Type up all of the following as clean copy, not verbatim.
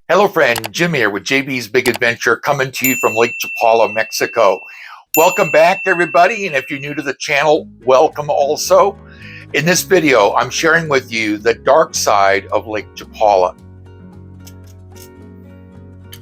Hello friend, Jim here with JBsBigAdventure coming to you from Lake Chapala, Mexico. Welcome back everybody, and if you're new to the channel, welcome also. In this video, I'm sharing with you the dark side of Lake Chapala.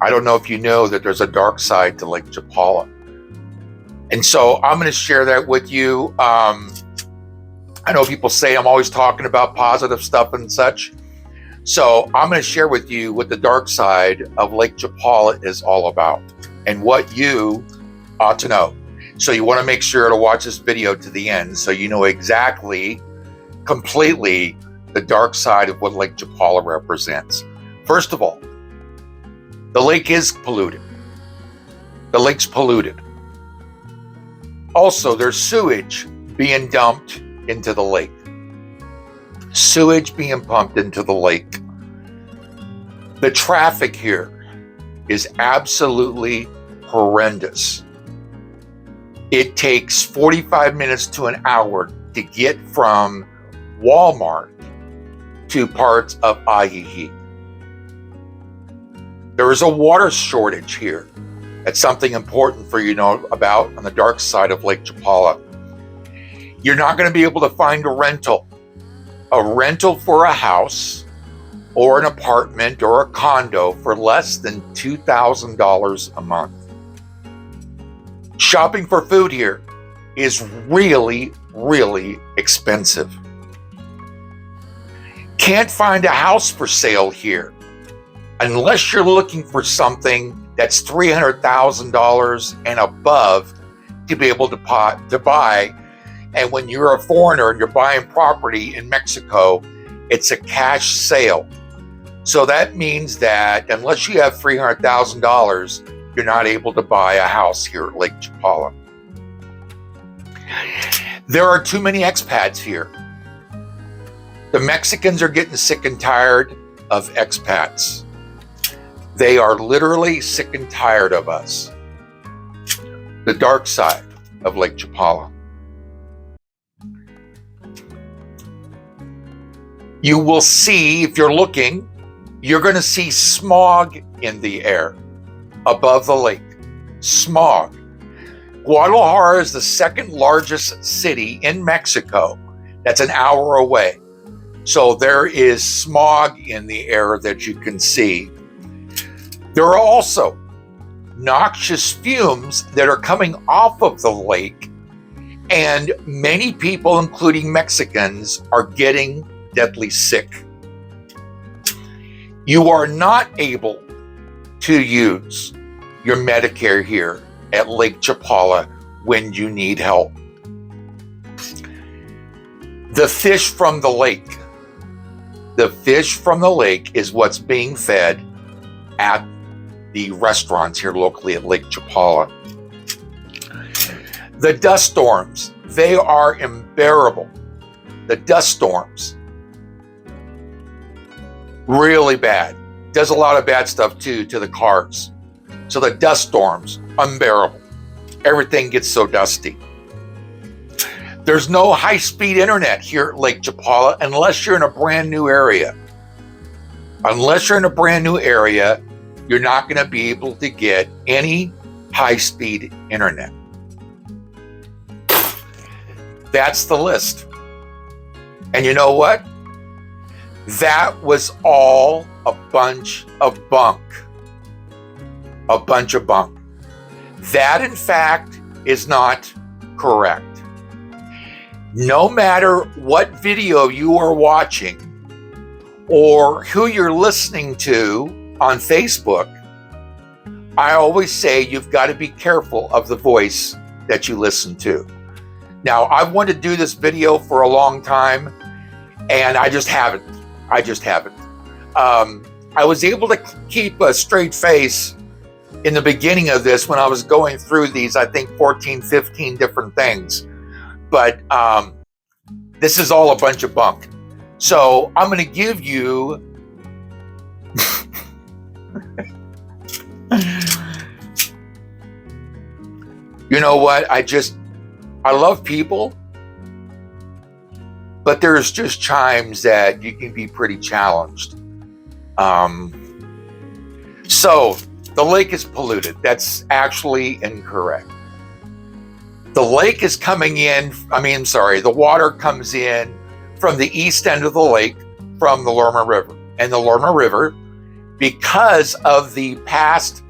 I don't know if you know that there's a dark side to Lake Chapala. And so I'm going to share that with you. I know people say I'm always talking about positive stuff and such. So I'm going to share with you what the dark side of Lake Chapala is all about and what you ought to know. So you want to make sure to watch this video to the end so you know exactly, completely the dark side of what Lake Chapala represents. First of all, the lake is polluted. The lake's polluted. Also, there's sewage being dumped into the lake. Sewage being pumped into the lake. The traffic here is absolutely horrendous. It takes 45 minutes to an hour to get from Walmart to parts of Ajijic. There is a water shortage here. That's something important for you to know about on the dark side of Lake Chapala. You're not going to be able to find a rental for a house or an apartment or a condo for less than $2,000 a month. Shopping for food here is really, really expensive. Can't find a house for sale here unless you're looking for something that's $300,000 and above to be able to buy. And when you're a foreigner and you're buying property in Mexico, it's a cash sale. So that means that unless you have $300,000, you're not able to buy a house here at Lake Chapala. There are too many expats here. The Mexicans are getting sick and tired of expats. They are literally sick and tired of us. The dark side of Lake Chapala. You will see, if you're looking, you're going to see smog in the air above the lake. Smog. Guadalajara is the second largest city in Mexico. That's an hour away. So there is smog in the air that you can see. There are also noxious fumes that are coming off of the lake, and many people, including Mexicans, are getting deadly sick. You are not able to use your Medicare here at Lake Chapala when you need help. The fish from the lake. The fish from the lake is what's being fed at the restaurants here locally at Lake Chapala. The dust storms, they are unbearable. The dust storms. Really bad. Does a lot of bad stuff too to the cars. So the dust storms, unbearable. Everything gets so dusty. There's no high-speed internet here at Lake Chapala unless you're in a brand new area. Unless you're in a brand new area, you're not going to be able to get any high-speed internet. That's the list. And you know what? That was all a bunch of bunk. A bunch of bunk. That, in fact, is not correct. No matter what video you are watching or who you're listening to on Facebook, I always say you've got to be careful of the voice that you listen to. Now, I've wanted to do this video for a long time, and I just haven't. I was able to keep a straight face in the beginning of this when I was going through these, I think 14, 15 different things. But this is all a bunch of bunk. So I'm going to give you you know what? I love people, but there's just times that you can be pretty challenged. So the lake is polluted. That's actually incorrect. The lake is coming in, the water comes in from the east end of the lake from the Lerma River. And the Lerma River, because of the past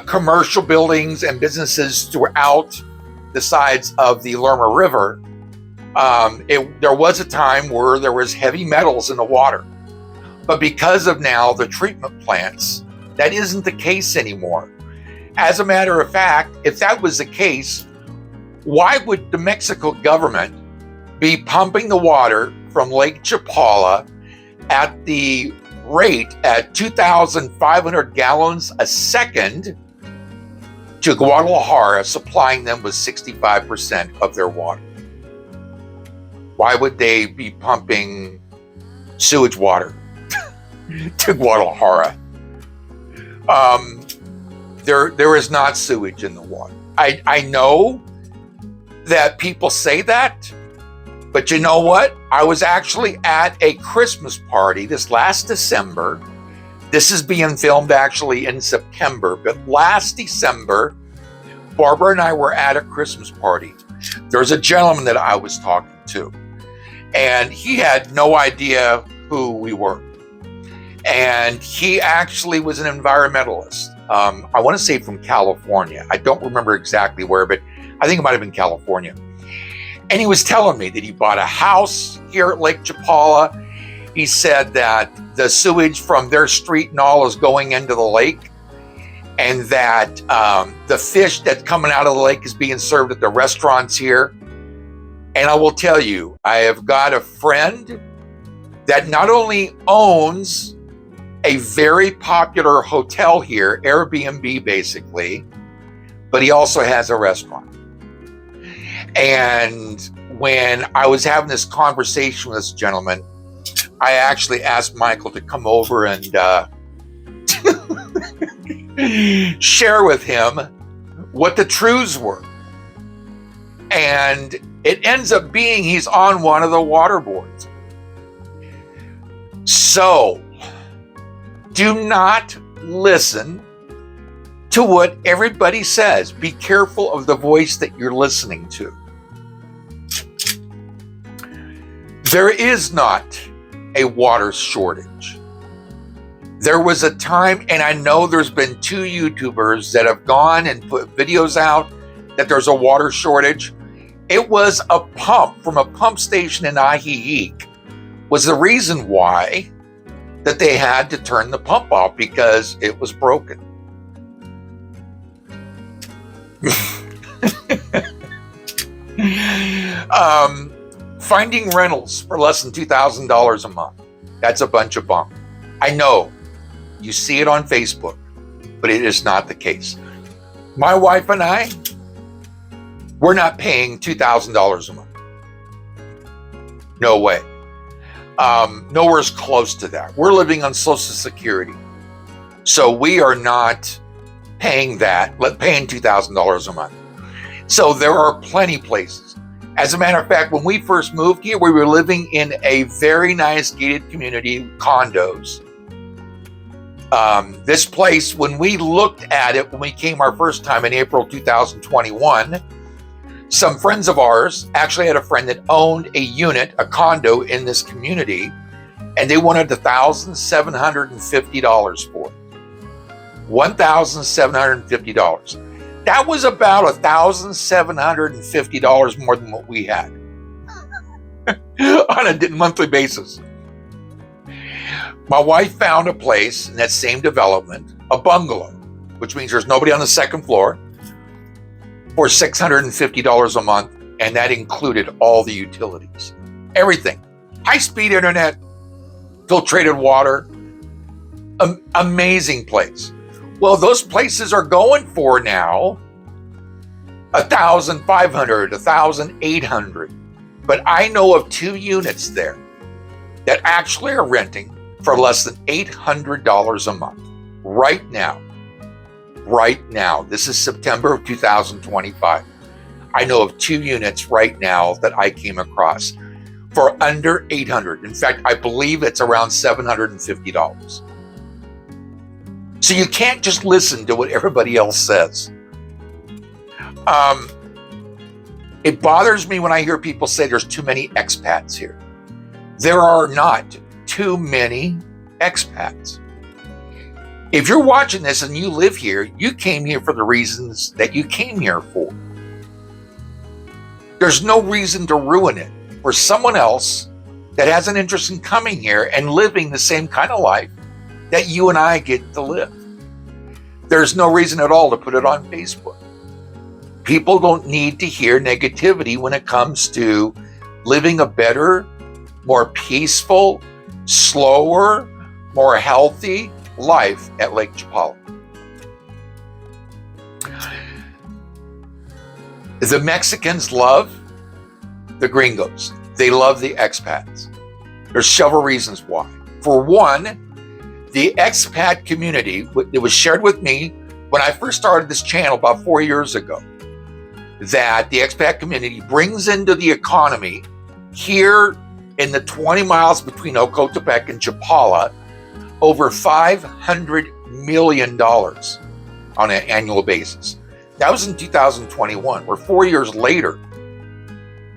commercial buildings and businesses throughout the sides of the Lerma River, there was a time where there was heavy metals in the water. But because of now the treatment plants, that isn't the case anymore. As a matter of fact, if that was the case, why would the Mexico government be pumping the water from Lake Chapala at the rate at 2,500 gallons a second to Guadalajara, supplying them with 65% of their water? Why would they be pumping sewage water to Guadalajara? There is not sewage in the water. I know that people say that, but you know what? I was actually at a Christmas party this last December. This is being filmed actually in September, but last December, Barbara and I were at a Christmas party. There's a gentleman that I was talking to, and he had no idea who we were. And he actually was an environmentalist. I want to say from California. I don't remember exactly where, but I think it might have been California. And he was telling me that he bought a house here at Lake Chapala. He said that the sewage from their street and all is going into the lake, and that the fish that's coming out of the lake is being served at the restaurants here. And I will tell you, I have got a friend that not only owns a very popular hotel here, Airbnb basically, but he also has a restaurant. And when I was having this conversation with this gentleman, I actually asked Michael to come over and share with him what the truths were. And it ends up being he's on one of the water boards. So, do not listen to what everybody says. Be careful of the voice that you're listening to. There is not a water shortage. There was a time, and I know there's been 2 YouTubers that have gone and put videos out that there's a water shortage. It was a pump from a pump station in Ajijic was the reason why that they had to turn the pump off, because it was broken. Finding rentals for less than $2,000 a month. That's a bunch of bunk. I know you see it on Facebook, but it is not the case. My wife and I, we're not paying $2,000 a month. No way. Nowhere's close to that. We're living on Social Security. So we are not paying that, paying $2,000 a month. So there are plenty places. As a matter of fact, when we first moved here, we were living in a very nice gated community, condos. This place, when we looked at it, when we came our first time in April 2021, some friends of ours actually had a friend that owned a unit, a condo in this community, and they wanted $1,750 for it. $1,750. That was about $1,750 more than what we had on a monthly basis. My wife found a place in that same development, a bungalow, which means there's nobody on the second floor, for $650 a month, and that included all the utilities. Everything. High-speed internet, filtrated water, amazing place. Well, those places are going for now $1,500, $1,800. But I know of 2 units there that actually are renting for less than $800 a month right now. Right now. This is September of 2025. I know of 2 units right now that I came across for under $800. In fact, I believe it's around $750. So you can't just listen to what everybody else says. It bothers me when I hear people say there's too many expats here. There are not too many expats. If you're watching this and you live here, you came here for the reasons that you came here for. There's no reason to ruin it for someone else that has an interest in coming here and living the same kind of life that you and I get to live. There's no reason at all to put it on Facebook. People don't need to hear negativity when it comes to living a better, more peaceful, slower, more healthy life at Lake Chapala. The Mexicans love the gringos. They love the expats. There's several reasons why. For one, the expat community, it was shared with me when I first started this channel about 4 years ago, that the expat community brings into the economy here in the 20 miles between Ocotepeque and Chapala over $500 million on an annual basis. That was in 2021. We're 4 years later.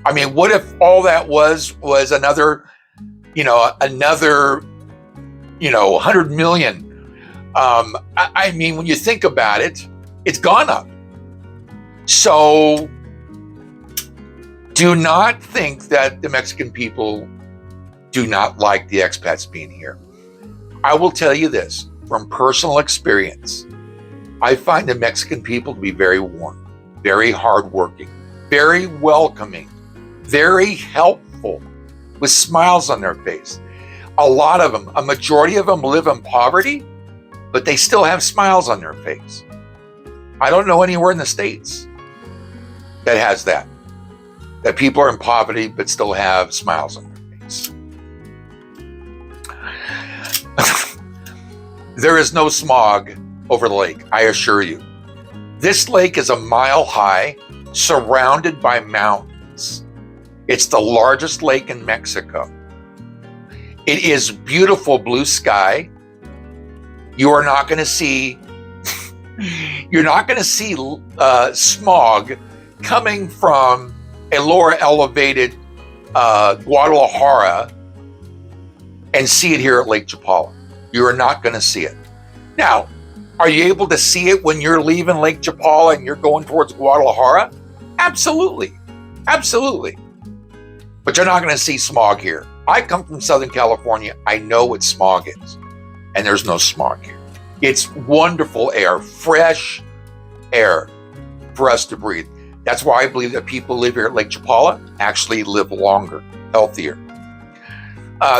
I mean, what if all that was another 100 million? I mean, when you think about it, it's gone up. So do not think that the Mexican people do not like the expats being here. I will tell you this from personal experience. I find the Mexican people to be very warm, very hardworking, very welcoming, very helpful, with smiles on their face. A lot of them, a majority of them live in poverty, but they still have smiles on their face. I don't know anywhere in the States that has that people are in poverty but still have smiles on their face. There is no smog over the lake, I assure you. This lake is a mile high, surrounded by mountains. It's the largest lake in Mexico. It is beautiful blue sky. You are not going to see smog coming from a lower elevated Guadalajara and see it here at Lake Chapala. You are not going to see it. Now, are you able to see it when you're leaving Lake Chapala and you're going towards Guadalajara? Absolutely. Absolutely. But you're not going to see smog here. I come from Southern California. I know what smog is. And there's no smog here. It's wonderful air, fresh air for us to breathe. That's why I believe that people live here at Lake Chapala actually live longer, healthier.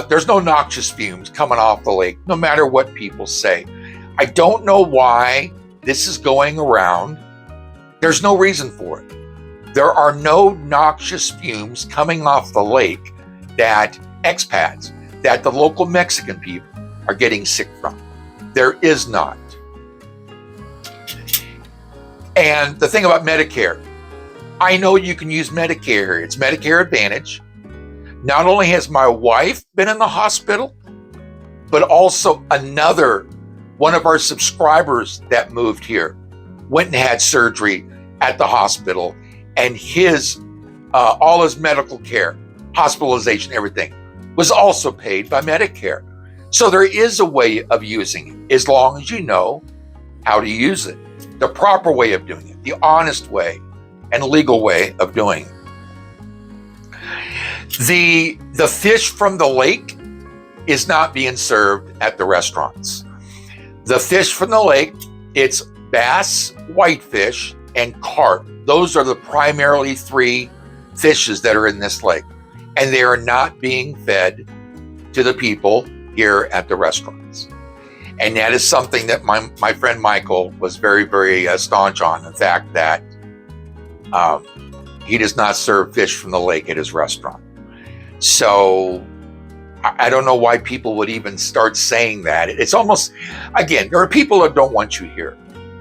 There's no noxious fumes coming off the lake, no matter what people say. I don't know why this is going around. There's no reason for it. There are no noxious fumes coming off the lake that expats, that the local Mexican people are getting sick from. There is not. And the thing about Medicare, I know you can use Medicare. It's Medicare Advantage. Not only has my wife been in the hospital, but also another one of our subscribers that moved here went and had surgery at the hospital, and his all his medical care, hospitalization, everything was also paid by Medicare. So there is a way of using it, as long as you know how to use it, the proper way of doing it, the honest way and legal way of doing it. The fish from the lake is not being served at the restaurants. The fish from the lake, it's bass, whitefish, and carp. Those are the primarily three fishes that are in this lake. And they are not being fed to the people here at the restaurants. And that is something that my friend Michael was very, very staunch on. The fact that he does not serve fish from the lake at his restaurant. So I don't know why people would even start saying that. It's almost, again, there are people that don't want you here.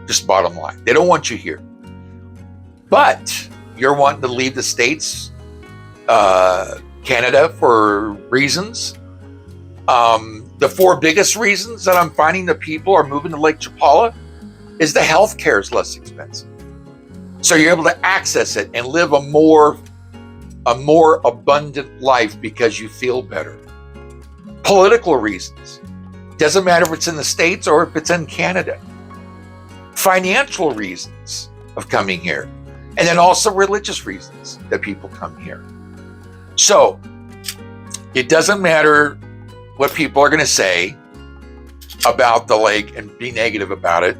Just bottom line. They don't want you here. But you're wanting to leave the States, Canada for reasons. The 4 biggest reasons that I'm finding that people are moving to Lake Chapala is the healthcare is less expensive. So you're able to access it and live a more abundant life because you feel better. Political reasons. Doesn't matter if it's in the States or if it's in Canada. Financial reasons of coming here. And then also religious reasons that people come here. So it doesn't matter what people are going to say about the lake and be negative about it,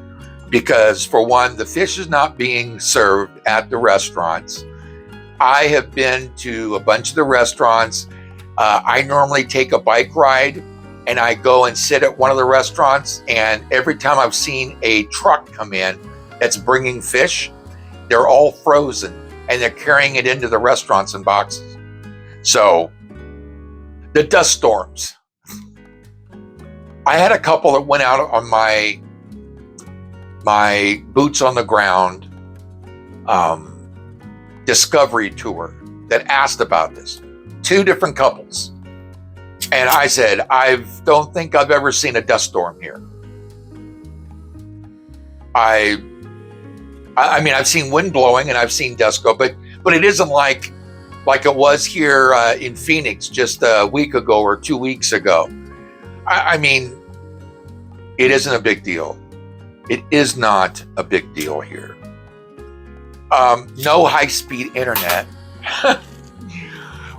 because for one, the fish is not being served at the restaurants. I have been to a bunch of the restaurants. I normally take a bike ride and I go and sit at one of the restaurants, and every time I've seen a truck come in that's bringing fish, they're all frozen and they're carrying it into the restaurants in boxes. So the dust storms. I had a couple that went out on my boots on the ground discovery tour that asked about this. 2 different couples. And I said, I don't think I've ever seen a dust storm here. I mean, I've seen wind blowing and I've seen dust go, but it isn't like it was here in Phoenix just a week ago or 2 weeks ago. I mean, it isn't a big deal. It is not a big deal here. No high-speed internet.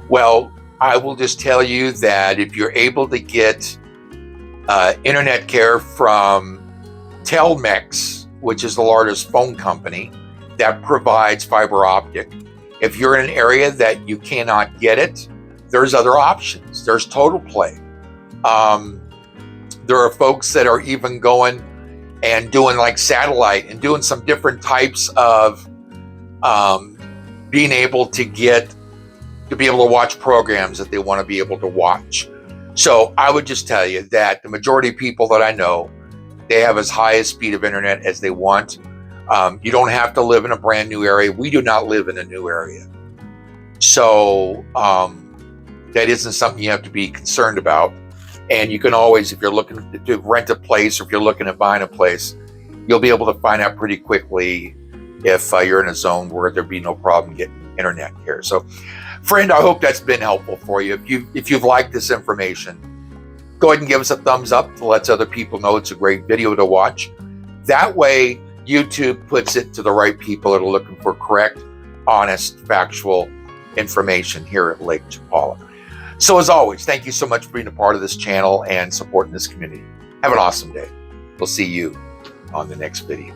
Well, I will just tell you that if you're able to get internet care from Telmex, which is the largest phone company that provides fiber optic, if you're in an area that you cannot get it, there's other options. There's Total Play. There are folks that are even going and doing like satellite and doing some different types of being able to be able to watch programs that they want to be able to watch. So I would just tell you that the majority of people that I know, they have as high a speed of internet as they want. You don't have to live in a brand new area. We do not live in a new area. So that isn't something you have to be concerned about. And you can always, if you're looking to rent a place or if you're looking at buying a place, you'll be able to find out pretty quickly if you're in a zone where there'd be no problem getting internet here. So, friend, I hope that's been helpful for you. If you've liked this information, go ahead and give us a thumbs up to let other people know it's a great video to watch. That way, YouTube puts it to the right people that are looking for correct, honest, factual information here at Lake Chapala. So as always, thank you so much for being a part of this channel and supporting this community. Have an awesome day. We'll see you on the next video.